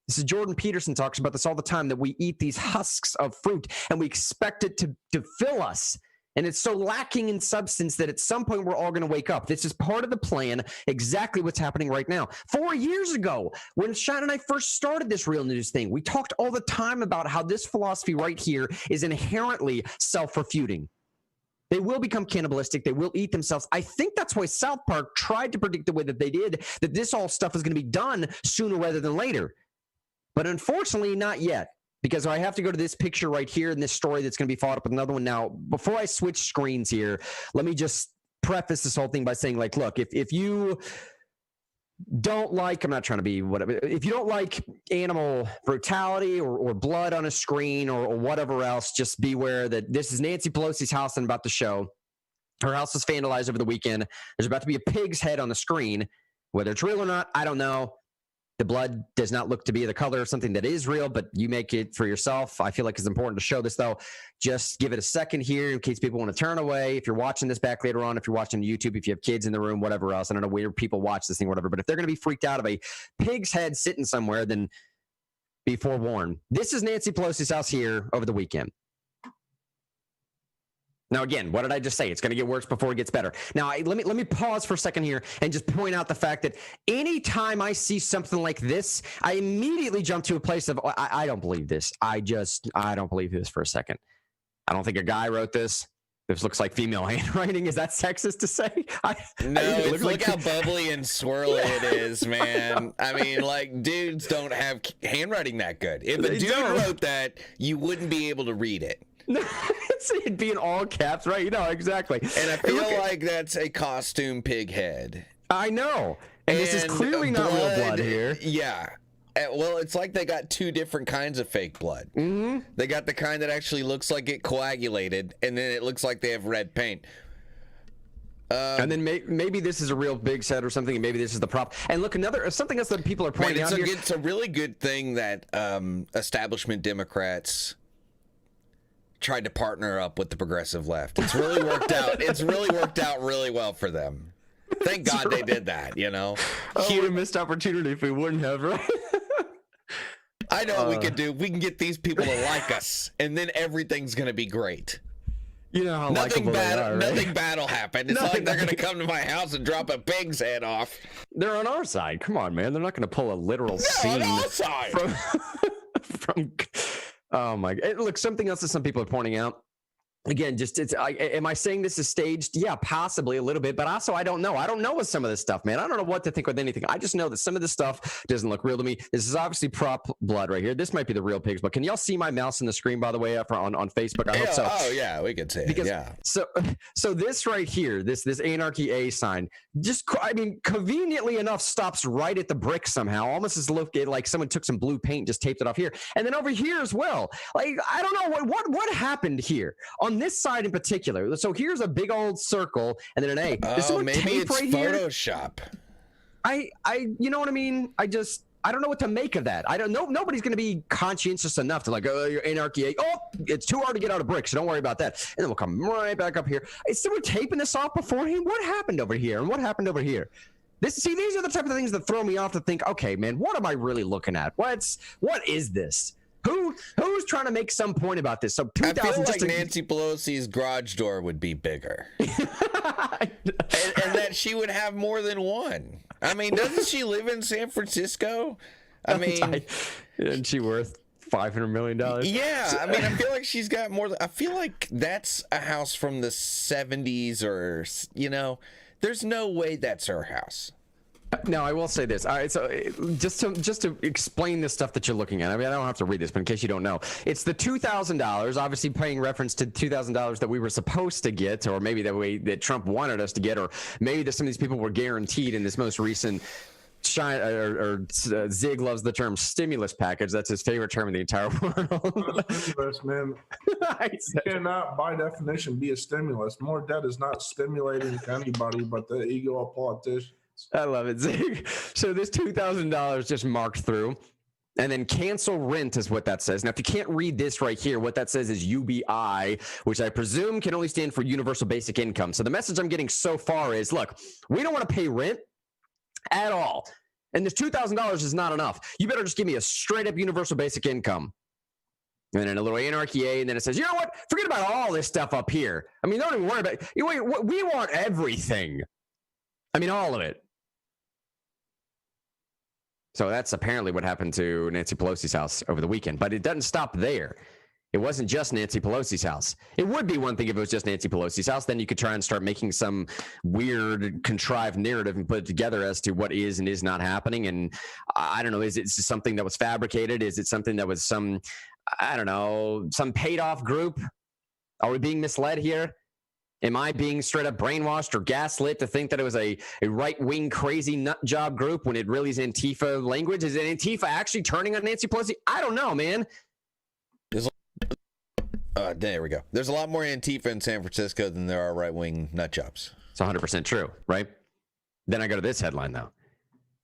This is Jordan Peterson talks about this all the time, that we eat these husks of fruit and we expect it to fill us. And it's so lacking in substance that at some point we're all going to wake up. This is part of the plan, exactly what's happening right now. 4 years ago, when Sean and I first started this Real News thing, we talked all the time about how this philosophy right here is inherently self-refuting. They will become cannibalistic. They will eat themselves. I think that's why South Park tried to predict the way that they did, that this all stuff is going to be done sooner rather than later. But unfortunately, not yet. Because I have to go to this picture right here in this story that's going to be followed up with another one. Now, before I switch screens here, let me just preface this whole thing by saying, like, look, if you don't like, I'm not trying to be whatever, if you don't like animal brutality or blood on a screen or whatever else, just beware that this is Nancy Pelosi's house and about the show. Her house was vandalized over the weekend. There's about to be a pig's head on the screen. Whether it's real or not, I don't know. The blood does not look to be the color of something that is real, but you make it for yourself. I feel like it's important to show this, though. Just give it a second here in case people want to turn away. If you're watching this back later on, if you're watching YouTube, if you have kids in the room, whatever else. I don't know where people watch this thing, whatever. But if they're going to be freaked out of a pig's head sitting somewhere, then be forewarned. This is Nancy Pelosi's house here over the weekend. Now, again, what did I just say? It's going to get worse before it gets better. Now, let me pause for a second here and just point out the fact that anytime I see something like this, I immediately jump to a place of, I don't believe this. I don't believe this for a second. I don't think a guy wrote this. This looks like female handwriting. Is that sexist to say? No, look how bubbly and swirly it is, man. I mean, like, dudes don't have handwriting that good. If a dude wrote that, you wouldn't be able to read it. It'd be in all caps, right? You know, exactly. And I feel like that's a costume pig head. I know. And this is clearly not real blood here. Yeah. Well, it's like they got two different kinds of fake blood. Mm-hmm. They got the kind that actually looks like it coagulated, and then it looks like they have red paint. And then maybe this is a real big set or something, and maybe this is the prop. And look, something else that people are pointing out here. It's a really good thing that establishment Democrats tried to partner up with the progressive left. It's really worked out. It's really worked out really well for them. Thank God they did that, you know. Huge missed opportunity if we wouldn't have, right? I know what we could do. We can get these people to like us, and then everything's going to be great. You know how nothing bad, are, right? Nothing bad will hapen. It's not like they're going to come to my house and drop a pig's head off. They're on our side. Come on, man. They're not going to pull a literal scene on our side. from oh my God. Look, something else that some people are pointing out. Again, am I saying this is staged? Yeah, possibly a little bit, but also I don't know. I don't know with some of this stuff, man. I don't know what to think with anything. I just know that some of this stuff doesn't look real to me. This is obviously prop blood right here. This might be the real pigs, but can y'all see my mouse on the screen, by the way, on Facebook? I hope so. Oh, yeah, we can see it. Yeah. So this right here, this Anarchy A sign, conveniently enough, stops right at the brick somehow. Almost as like someone took some blue paint and just taped it off here. And then over here as well. Like, I don't know what happened here on this side in particular. So here's a big old circle and then an A. Maybe it's right Photoshop. Here? You know what I mean? I don't know what to make of that. I don't know. Nobody's going to be conscientious enough to you're Anarchy. Oh, it's too hard to get out of brick, so don't worry about that. And then we'll come right back up here. So we're taping this off beforehand. What happened over here? And what happened over here? These are the type of things that throw me off to think, okay, man, what am I really looking at? What is this? Who's trying to make some point about this? So I feel like Nancy Pelosi's garage door would be bigger, and that she would have more than one. I mean, doesn't she live in San Francisco? I mean, isn't she worth $500 million? Yeah, I mean, I feel like she's got more. I feel like that's a house from the 70s, or there's no way that's her house. Now, I will say this. All right, so just to explain this stuff that you're looking at, I mean, I don't have to read this, but in case you don't know, it's the $2,000, obviously paying reference to $2,000 that we were supposed to get, or maybe that Trump wanted us to get, or maybe that some of these people were guaranteed in this most recent Zig loves the term stimulus package. That's his favorite term in the entire world. Stimulus, man. You cannot, by definition, be a stimulus. More debt is not stimulating to anybody but the ego of politicians. I love it. So this $2,000 just marked through. And then cancel rent is what that says. Now, if you can't read this right here, what that says is UBI, which I presume can only stand for Universal Basic Income. So the message I'm getting so far is, look, we don't want to pay rent at all. And this $2,000 is not enough. You better just give me a straight up Universal Basic Income. And then a little anarchy, and then it says, you know what? Forget about all this stuff up here. I mean, don't even worry about it. We want everything. I mean, all of it. So that's apparently what happened to Nancy Pelosi's house over the weekend. But it doesn't stop there. It wasn't just Nancy Pelosi's house. It would be one thing if it was just Nancy Pelosi's house. Then you could try and start making some weird, contrived narrative and put it together as to what is and is not happening. And I don't know, is it something that was fabricated? Is it something that was some paid off group? Are we being misled here? Am I being straight up brainwashed or gaslit to think that it was a right-wing crazy nut job group when it really is Antifa language? Is it Antifa actually turning on Nancy Pelosi? I don't know, man. There we go. There's a lot more Antifa in San Francisco than there are right-wing nut jobs. It's 100% true, right? Then I go to this headline, though.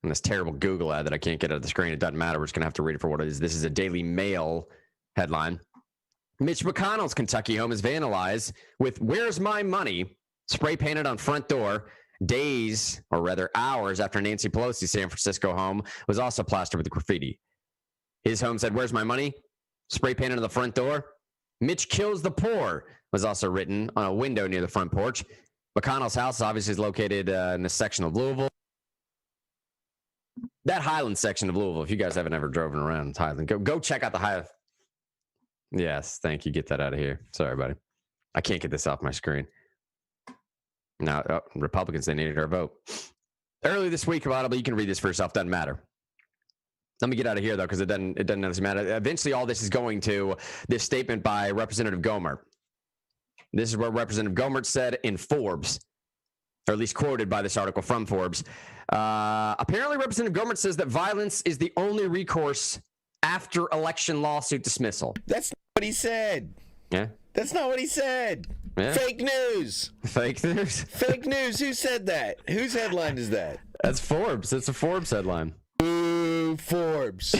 And this terrible Google ad that I can't get out of the screen. It doesn't matter. We're just going to have to read it for what it is. This is a Daily Mail headline. Mitch McConnell's Kentucky home is vandalized with "Where's my money?" spray painted on front door days, or rather hours, after Nancy Pelosi's San Francisco home was also plastered with graffiti. His home said, "Where's my money?" spray painted on the front door. "Mitch kills the poor" was also written on a window near the front porch. McConnell's house obviously is located in this section of Louisville. That Highland section of Louisville, if you guys haven't ever driven around Highland, go check out the Highland. Yes, thank you. Get that out of here. Sorry, buddy. I can't get this off my screen. Now, Republicans, they needed our vote. Early this week, Audible, you can read this for yourself. Doesn't matter. Let me get out of here, though, because it doesn't matter. Eventually, all this is going to this statement by Representative Gohmert. This is what Representative Gohmert said in Forbes, or at least quoted by this article from Forbes. Apparently, Representative Gohmert says that violence is the only recourse after election lawsuit dismissal. That's not what he said. Yeah. That's not what he said. Yeah. Fake news. Fake news? Fake news. Who said that? Whose headline is that? That's Forbes. It's a Forbes headline. Boo, Forbes.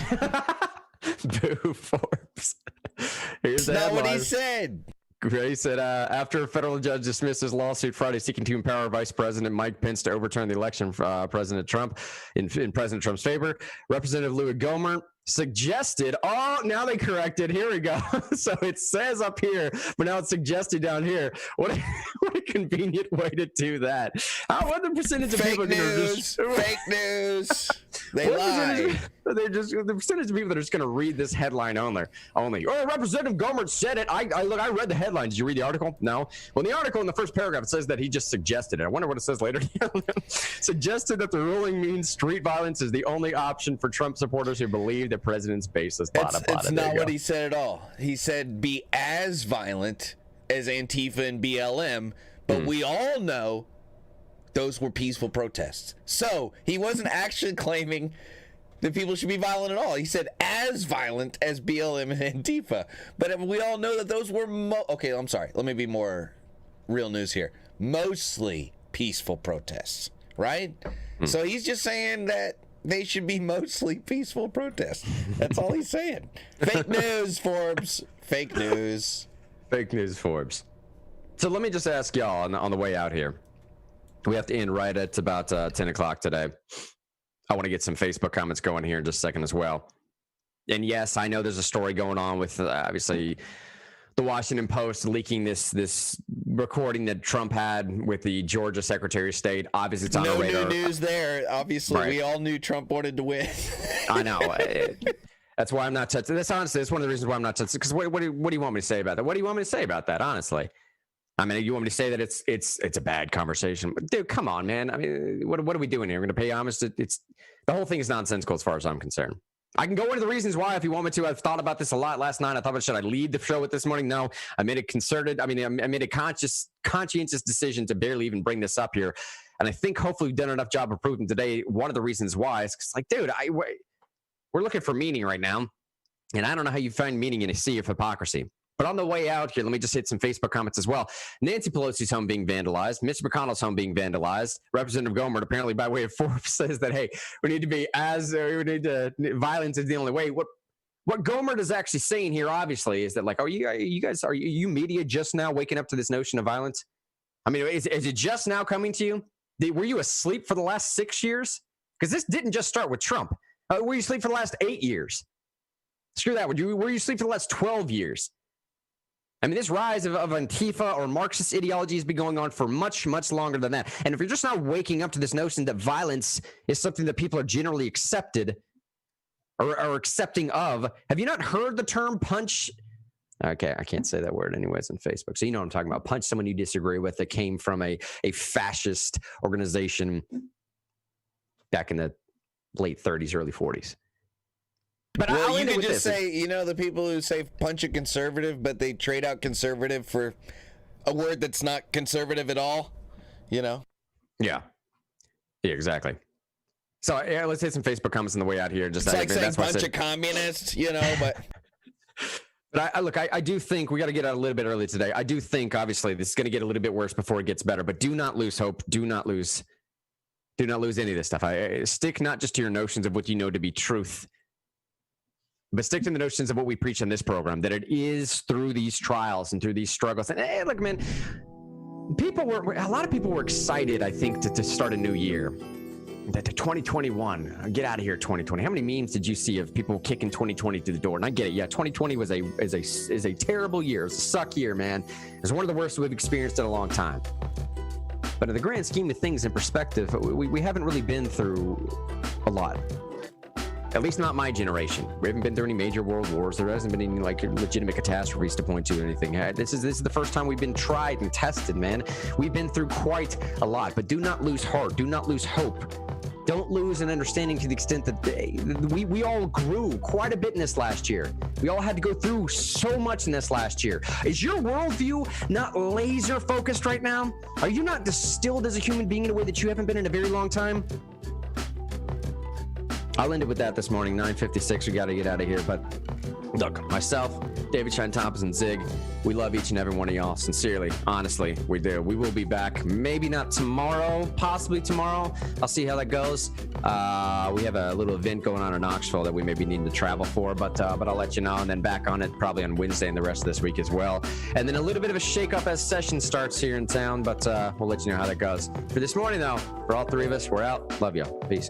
Boo, Forbes. Here's That's not what he said. He said, after a federal judge dismissed his lawsuit Friday seeking to empower Vice President Mike Pence to overturn the election for President Trump in President Trump's favor, Representative Louis Gohmert suggested, now they corrected. Here we go. So it says up here, but now it's suggested down here. What a convenient way to do that. What the percentage of people news, fake news. They lie. They're just the percentage of people that are just going to read this headline only. Representative Gohmert said it. I read the headline. Did you read the article? No. Well, the article in the first paragraph, it says that he just suggested it. I wonder what it says later. Suggested that the ruling means street violence is the only option for Trump supporters who believe the president's baseless. It's not what he said at all. He said be as violent as Antifa and BLM, but we all know those were peaceful protests. So he wasn't actually claiming that people should be violent at all. He said as violent as BLM and Antifa. But we all know that those were okay, I'm sorry. Let me be more real news here. Mostly peaceful protests, right? So he's just saying that they should be mostly peaceful protests. That's all he's saying. Fake news, Forbes. Fake news. Fake news, Forbes. So let me just ask y'all on the way out here. We have to end right at about 10 o'clock today. I want to get some Facebook comments going here in just a second as well. And yes, I know there's a story going on with obviously the Washington Post leaking this recording that Trump had with the Georgia Secretary of State. Obviously, it's on no the radar. New news there. Obviously, right. We all knew Trump wanted to win. I know. That's why I'm not touching. That's honestly, that's one of the reasons why I'm not touching. Because what do you want me to say about that? What do you want me to say about that? Honestly, I mean, you want me to say that it's a bad conversation? Dude, come on, man. I mean, what are we doing here? We're going to pay homage to the whole thing is nonsensical as far as I'm concerned. I can go into the reasons why if you want me to. I've thought about this a lot last night. I thought, should I lead the show with this morning? No, I made a conscientious decision to barely even bring this up here. And I think hopefully we've done enough job of proving today. One of the reasons why is because, dude, we're looking for meaning right now. And I don't know how you find meaning in a sea of hypocrisy. But on the way out here, let me just hit some Facebook comments as well. Nancy Pelosi's home being vandalized. Mitch McConnell's home being vandalized. Representative Gohmert, apparently by way of Forbes, says that, hey, violence is the only way. What Gohmert is actually saying here, obviously, is that, like, are you media just now waking up to this notion of violence? I mean, is it just now coming to you? Were you asleep for the last 6 years? Because this didn't just start with Trump. Were you asleep for the last 8 years? Screw that. Were you asleep for the last 12 years? I mean, this rise of Antifa or Marxist ideology has been going on for much, much longer than that. And if you're just now waking up to this notion that violence is something that people are generally accepted or accepting of, have you not heard the term punch? Okay, I can't say that word anyways on Facebook. So you know what I'm talking about. Punch someone you disagree with that came from a fascist organization back in the late 30s, early 40s. But well, you could just say, you know, the people who say punch a conservative, but they trade out conservative for a word that's not conservative at all, you know? Yeah, exactly. So yeah, let's hit some Facebook comments on the way out here. Just it's like saying punch a communist, you know, but... But I do think we got to get out a little bit early today. I do think, obviously, this is going to get a little bit worse before it gets better, but do not lose hope. Do not lose any of this stuff. Stick not just to your notions of what you know to be truth, but stick to the notions of what we preach on this program, that it is through these trials and through these struggles. And hey, look, man, a lot of people were excited, I think, to start a new year. That 2021, get out of here, 2020. How many memes did you see of people kicking 2020 through the door? And I get it. Yeah, 2020 is a terrible year. It's a suck year, man. It's one of the worst we've experienced in a long time. But in the grand scheme of things, in perspective, we haven't really been through a lot. At least not my generation. We haven't been through any major world wars. There hasn't been any like legitimate catastrophes to point to or anything. This is the first time we've been tried and tested, man. We've been through quite a lot. But do not lose heart. Do not lose hope. Don't lose an understanding to the extent that we all grew quite a bit in this last year. We all had to go through so much in this last year. Is your worldview not laser focused right now? Are you not distilled as a human being in a way that you haven't been in a very long time? I'll end it with that this morning, 9:56. We got to get out of here. But look, myself, David Shine Thompson, Zig, we love each and every one of y'all. Sincerely, honestly, we do. We will be back. Maybe not tomorrow, possibly tomorrow. I'll see how that goes. We have a little event going on in Knoxville that we may be needing to travel for, but I'll let you know. And then back on it probably on Wednesday and the rest of this week as well. And then a little bit of a shake-up as session starts here in town, but we'll let you know how that goes. For this morning, though, for all three of us, we're out. Love you. Peace.